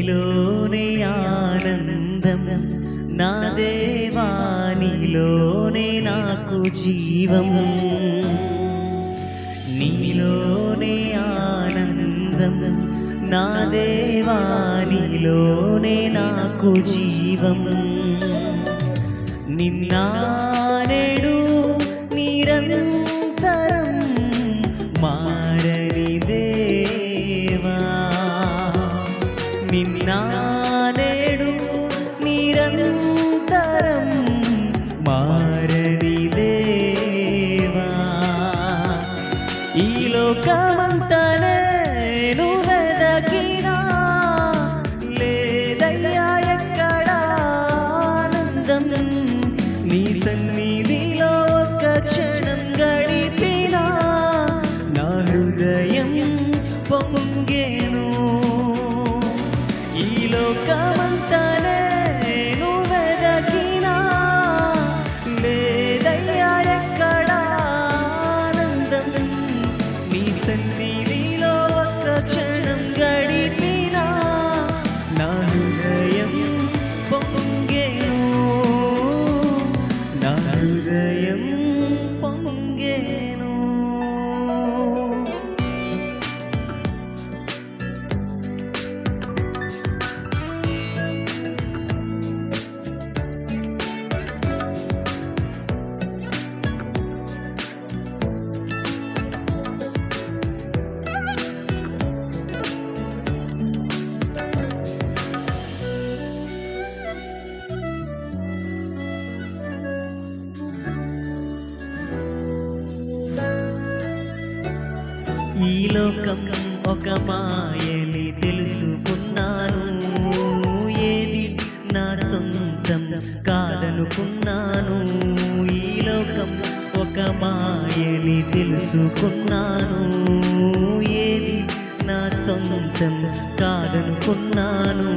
నీలోనే ఆనందం నా దేవా నీలోనే నాకు జీవం నీలోనే ఆనందం నా దేవా నీలోనే నాకు జీవం నిన్న నేడు నిరంతరం మారని దేవా నిన్న నేడు నిరంతరం మారని దేవా ఈ లోకమంతా నేను వెదకినా లేదయ్యా ఎక్కడ ఆనందం నీ సన్నిధిలో ఒక క్షణం గడిపినా నా హృదయం పొంగేను ఈ లోకమంతా నేను వెదకినా లేదయ్యా ఎక్కడ ఆనందం నీ సన్నిధిలో ఒక క్షణం గడిపినా నా హృదయం పొంగేను నా హృదయం పొంగేను ఈ లోకం ఒక మాయని తెలుసుకున్నాను ఏది నా సొంతం కాదనుకున్నాను ఈ లోకం ఒక మాయని తెలుసుకున్నాను ఏది నా సొంతం కాదనుకున్నాను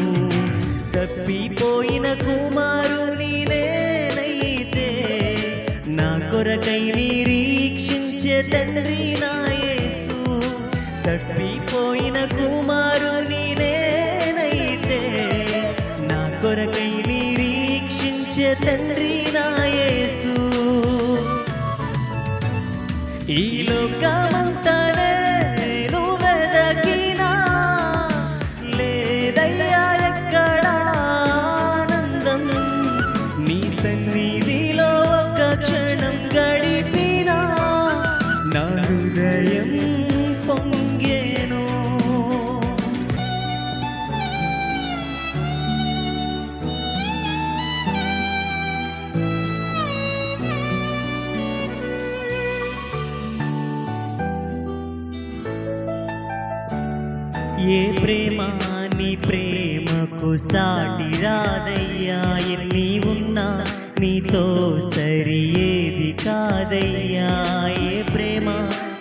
తప్పిపోయిన కుమారుని నేనైతే నా కొరకై నిరీక్షించే తండ్రి నా యేసు తప్పిపోయిన కుమారుని నేనైతే నా కొరకై నిరీక్షించే తండ్రి నా యేసు ఈ లోకమంతా నేను వెదకినా లేదయ్యా ఎక్కడ ఆనందం నీ సన్నిధిలో ఒక క్షణం గడిపినా నా హృదయం పొంగేను ఏ ప్రేమ నీ ప్రేమకు సాటి రాదయ్యా ఎన్ని ఉన్నా నీతో సరి ఏది కాదయ్యా ఏ ప్రేమ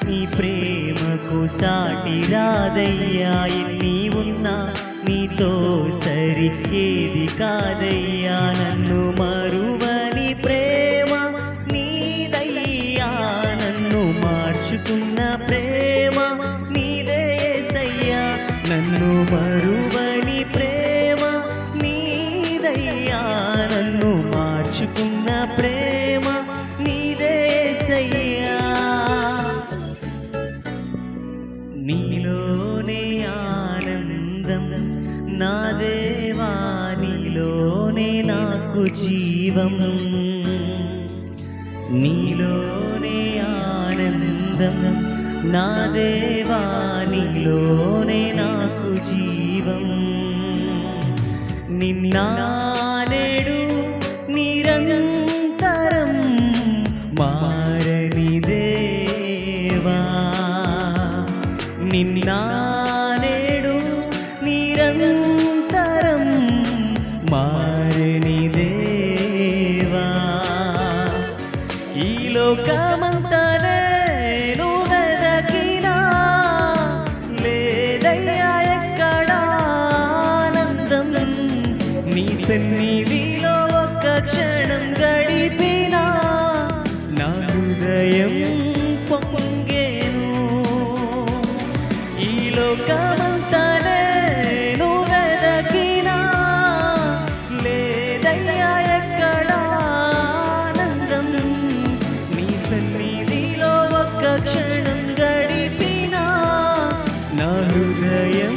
నీ ప్రేమకు సాటి రాదయ్యా ఎన్ని ఉన్నా నీతో సరి ఏది కాదయ్యా నన్ను మరువని ప్రేమ నీదయ్యా నన్ను మార్చుకున్న ప్రేమ నీదే యేసయ్యా నన్ను మరువని ప్రేమ నీదయ్యా నన్ను మార్చుకున్న ప్రేమ నీదే యేసయ్యా నీలోనే ఆనందం నా దేవా నీలోనే నాకు జీవం నీలోనే ఆనందం నా దేవా నీలోనే నాకు జీవం నిన్న నేడు నిరంతరం మారని దేవా నిన్న నేడు నిరంతరం మారని దేవా ఈ లోకమంతా నేను వెదకినా లేదయ్యా ఎక్కడ ఆనందం నీ సన్నిధిలో ఒక క్షణం గడిపినా నా హృదయం పొంగేను ఈ లోకమంతా నేను వెదకి హృదయం